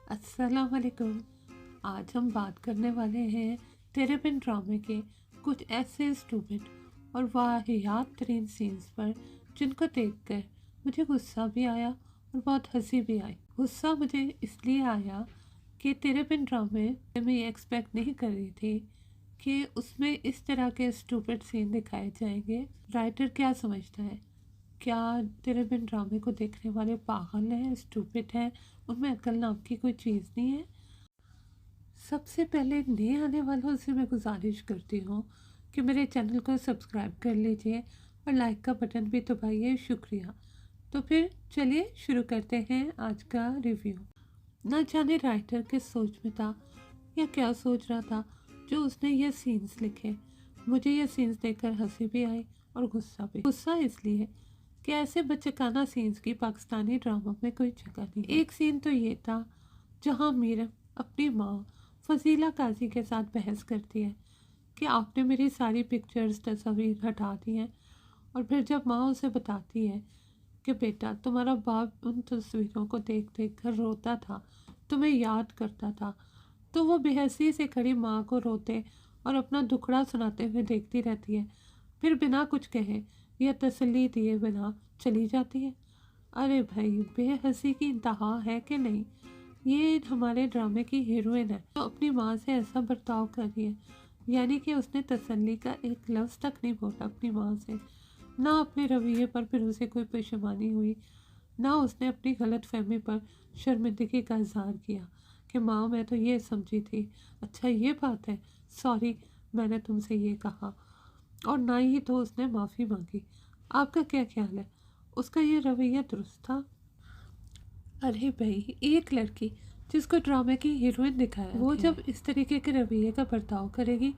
अस्सलाम वालेकुम। आज हम बात करने वाले हैं तेरे बिन ड्रामे के कुछ ऐसे स्टूपिड और वाहियात तरीन सीन्स पर जिनको देखकर मुझे गुस्सा भी आया और बहुत हंसी भी आई। गुस्सा मुझे इसलिए आया कि तेरे बिन ड्रामे मैं ये एक्सपेक्ट नहीं कर रही थी कि उसमें इस तरह के स्टूपिड सीन दिखाए जाएंगे। राइटर क्या समझता है, क्या तेरे बिन ड्रामे को देखने वाले पागल हैं, स्टूपिड हैं, उनमें अक्ल नाम की कोई चीज़ नहीं है। सबसे पहले नए आने वालों से मैं गुजारिश करती हूँ कि मेरे चैनल को सब्सक्राइब कर लीजिए और लाइक का बटन भी दबाइए, शुक्रिया। तो फिर चलिए शुरू करते हैं आज का रिव्यू। ना जाने राइटर किस सोच में था या क्या सोच रहा था जो उसने ये सीन्स लिखे। मुझे ये सीन्स देखकर हंसी भी आई और गुस्सा भी। गुस्सा इसलिए कि ऐसे बचकाना सीन्स की पाकिस्तानी ड्रामा में कोई जगह नहीं। एक सीन तो ये था जहाँ मीरा अपनी माँ फजीला काजी के साथ बहस करती है कि आपने मेरी सारी पिक्चर्स तस्वीर हटा दी हैं, और फिर जब माँ उसे बताती है कि बेटा तुम्हारा बाप उन तस्वीरों को देख देख कर रोता था, तुम्हें याद करता था, तो वो बेहसी से खड़ी माँ को रोते और अपना दुखड़ा सुनाते हुए देखती रहती है, फिर बिना कुछ कहे या तसल्ली दिए बिना चली जाती है। अरे भाई, बेहसी की इंतहा है कि नहीं। ये हमारे ड्रामे की हीरोइन है तो अपनी माँ से ऐसा बर्ताव कर रही है, यानी कि उसने तसल्ली का एक लफ्ज़ तक नहीं बोला अपनी माँ से। ना अपने रवैये पर फिर उसे कोई परेशानी हुई, ना उसने अपनी गलत फहमी पर शर्मिंदगी का इजहार किया कि माँ मैं तो ये समझी थी, अच्छा ये बात है, सॉरी मैंने तुमसे ये कहा। और ना ही तो उसने माफ़ी मांगी। आपका क्या ख्याल है, उसका ये रवैया दुरुस्त था? अरे भाई, एक लड़की जिसको ड्रामे की हीरोइन दिखाया वो जब इस तरीके के रवैये का बर्ताव करेगी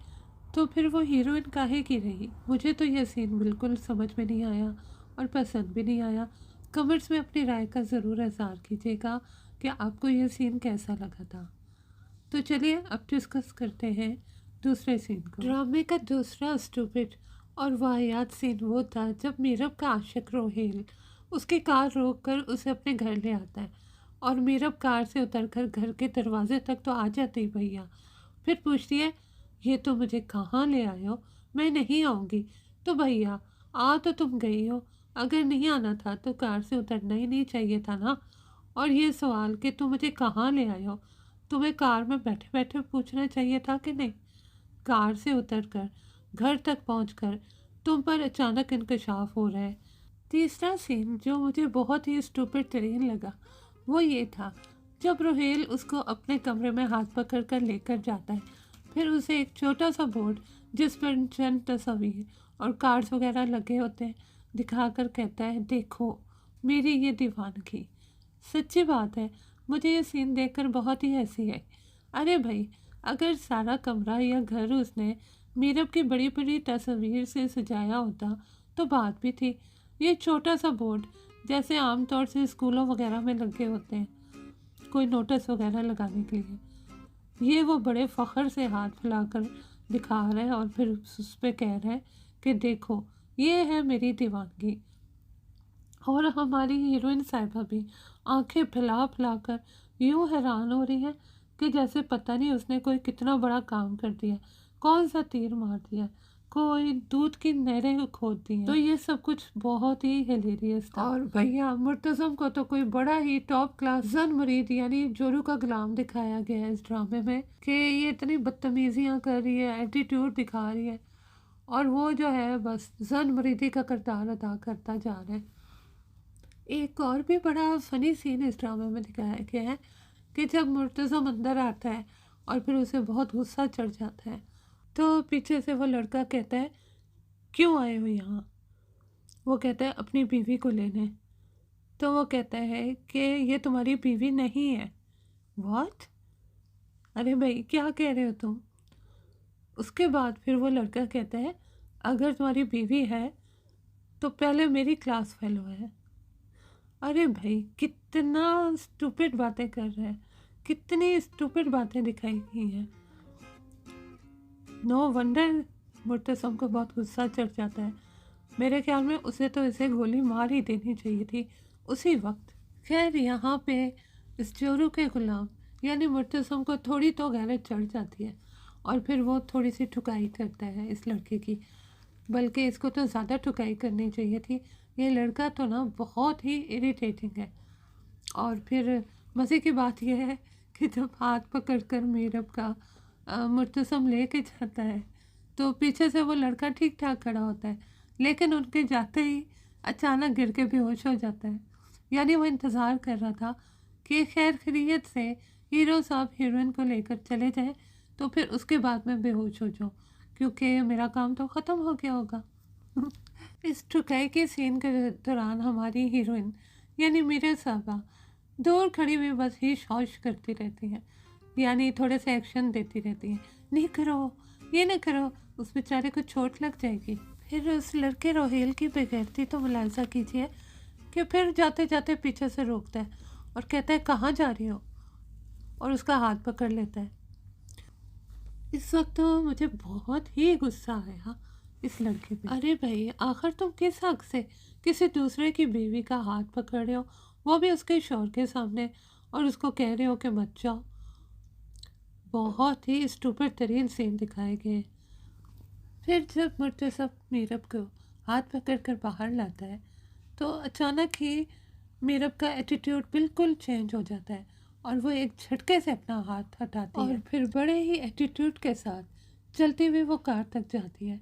तो फिर वो हीरोइन काहे की रही। मुझे तो यह सीन बिल्कुल समझ में नहीं आया और पसंद भी नहीं आया। कमेंट्स में अपनी राय का ज़रूर इज़हार कीजिएगा कि आपको यह सीन कैसा लगा था। तो चलिए अब डिस्कस करते हैं दूसरे सीन को। ड्रामे का दूसरा स्टूपिड और वाहियात सीन वो था जब मीरब का आशिक रोहेल उसकी कार रोककर उसे अपने घर ले आता है, और मीरब कार से उतरकर घर के दरवाजे तक तो आ जाती ही भैया, फिर पूछती है ये तो मुझे कहाँ ले आए हो, मैं नहीं आऊँगी। तो भैया आ तो तुम गई हो, अगर नहीं आना था तो कार से उतरना ही नहीं चाहिए था ना। और ये सवाल कि तुम मुझे कहाँ ले आए हो, तुम्हें कार में बैठे बैठे पूछना चाहिए था कि नहीं। कार से उतरकर घर तक पहुंचकर तुम पर अचानक इंकशाफ हो रहा है। तीसरा सीन जो मुझे बहुत ही स्टूपिड तरीन लगा वो ये था जब रोहेल उसको अपने कमरे में हाथ पकड़ कर लेकर जाता है, फिर उसे एक छोटा सा बोर्ड जिस पर चंद तस्वीर और कार्ड्स वगैरह लगे होते हैं दिखाकर कहता है देखो मेरी ये दीवानगी। सच्ची बात है, मुझे ये सीन देखकर बहुत ही हंसी आई। अरे भाई, अगर सारा कमरा या घर उसने मीरब की बड़ी बड़ी तस्वीर से सजाया होता तो बात भी थी। ये छोटा सा बोर्ड जैसे आमतौर से स्कूलों वगैरह में लगे होते हैं कोई नोटिस वगैरह लगाने के लिए, ये वो बड़े फ़ख्र से हाथ फैलाकर दिखा रहे हैं और फिर उस पर कह रहे हैं कि देखो ये है मेरी दीवानगी। और हमारी हीरोइन साहिबा भी आंखें फैला फैला कर यूँ हैरान हो रही है कि जैसे पता नहीं उसने कोई कितना बड़ा काम कर दिया, कौन सा तीर मार दिया, कोई दूध की नहरें खोद दी हैं। तो ये सब कुछ बहुत ही हिलेरियस था। और भैया मुर्तज़म को तो कोई बड़ा ही टॉप क्लास जन मुरीद यानी जोरू का गुलाम दिखाया गया है इस ड्रामे में कि ये इतनी बदतमीजियाँ कर रही है, एटीट्यूड दिखा रही है, और वो जो है बस जन मुरीदी का किरदार अदा करता जा रहा है। एक और भी बड़ा फनी सीन इस ड्रामे में दिखाया गया है कि जब मुर्तज़म अंदर आता है और फिर उसे बहुत गुस्सा चढ़ जाता है तो पीछे से वो लड़का कहता है क्यों आए हो यहाँ। वो कहता है अपनी बीवी को लेने। तो वो कहता है कि ये तुम्हारी बीवी नहीं है। व्हाट? अरे भाई क्या कह रहे हो तुम। उसके बाद फिर वो लड़का कहता है अगर तुम्हारी बीवी है तो पहले मेरी क्लास फेलो है। अरे भाई कितना स्टूपिड बातें कर रहे हैं, कितनी स्टूपिड बातें दिखाई गई हैं। नो वंडर मुर्तसम को बहुत गुस्सा चढ़ जाता है। मेरे ख्याल में उसे तो इसे गोली मार ही देनी चाहिए थी उसी वक्त। खैर यहाँ पे इस जोरू के गुलाम यानी मुर्तज़म को थोड़ी तो गैरत चढ़ जाती है और फिर वो थोड़ी सी ठुकाई करता है इस लड़के की, बल्कि इसको तो ज़्यादा ठुकाई करनी चाहिए थी। ये लड़का तो ना बहुत ही इरिटेटिंग है। और फिर मज़े की बात यह है कि जब हाथ पकड़कर मीरब का मुर्तज़म लेके जाता है तो पीछे से वो लड़का ठीक ठाक खड़ा होता है, लेकिन उनके जाते ही अचानक गिर के बेहोश हो जाता है। यानी वो इंतज़ार कर रहा था कि खैर खैरियत से हीरो साहब हीरोइन को लेकर चले जाएं, तो फिर उसके बाद मैं बेहोश हो जाऊँ, क्योंकि मेरा काम तो ख़त्म हो गया होगा। इस ठुकाई के सीन के दौरान हमारी हीरोइन यानी मीरा साहबा दूर खड़ी हुई बस ही शौश करती रहती हैं, यानी थोड़े से एक्शन देती रहती हैं, नहीं करो, ये ना करो, उस बेचारे को चोट लग जाएगी। फिर उस लड़के रोहेल की बेगैरती तो मुलायजा कीजिए कि फिर जाते जाते पीछे से रोकता है और कहता है कहाँ जा रही हो, और उसका हाथ पकड़ लेता है। इस वक्त तो मुझे बहुत ही गुस्सा आया इस लड़के पे। अरे भाई, आखिर तुम किस हक से किसी दूसरे की बीवी का हाथ पकड़ रहे हो, वो भी उसके शौहर के सामने, और उसको कह रहे हो कि मत जाओ। बहुत ही स्टूपिड तरीन सीन दिखाए गए। फिर जब मुर्तज़म मीरब को हाथ पकड़ कर बाहर लाता है तो अचानक ही मीरब का एटीट्यूड बिल्कुल चेंज हो जाता है और वो एक झटके से अपना हाथ हटाती है और फिर बड़े ही एटीट्यूड के साथ चलती हुई वो कार तक जाती है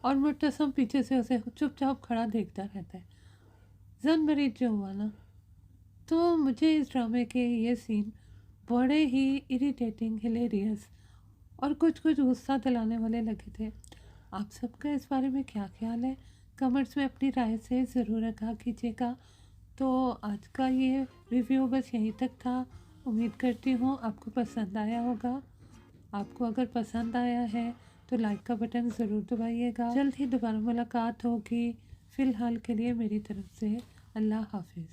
और मुर्तज़म पीछे से उसे चुपचाप खड़ा देखता रहता है। जन मरीज जो हुआ ना, तो मुझे इस ड्रामे के ये सीन बड़े ही इरिटेटिंग, हिलेरियस और कुछ कुछ गुस्सा दिलाने वाले लगे थे। आप सबका इस बारे में क्या ख्याल है, कमेंट्स में अपनी राय से ज़रूर रखा कीजिएगा। तो आज का ये रिव्यू बस यहीं तक था। उम्मीद करती हूँ आपको पसंद आया होगा। आपको अगर पसंद आया है तो लाइक का बटन ज़रूर दबाइएगा। जल्द ही दोबारा मुलाकात होगी। फ़िलहाल के लिए मेरी तरफ से अल्लाह हाफिज़।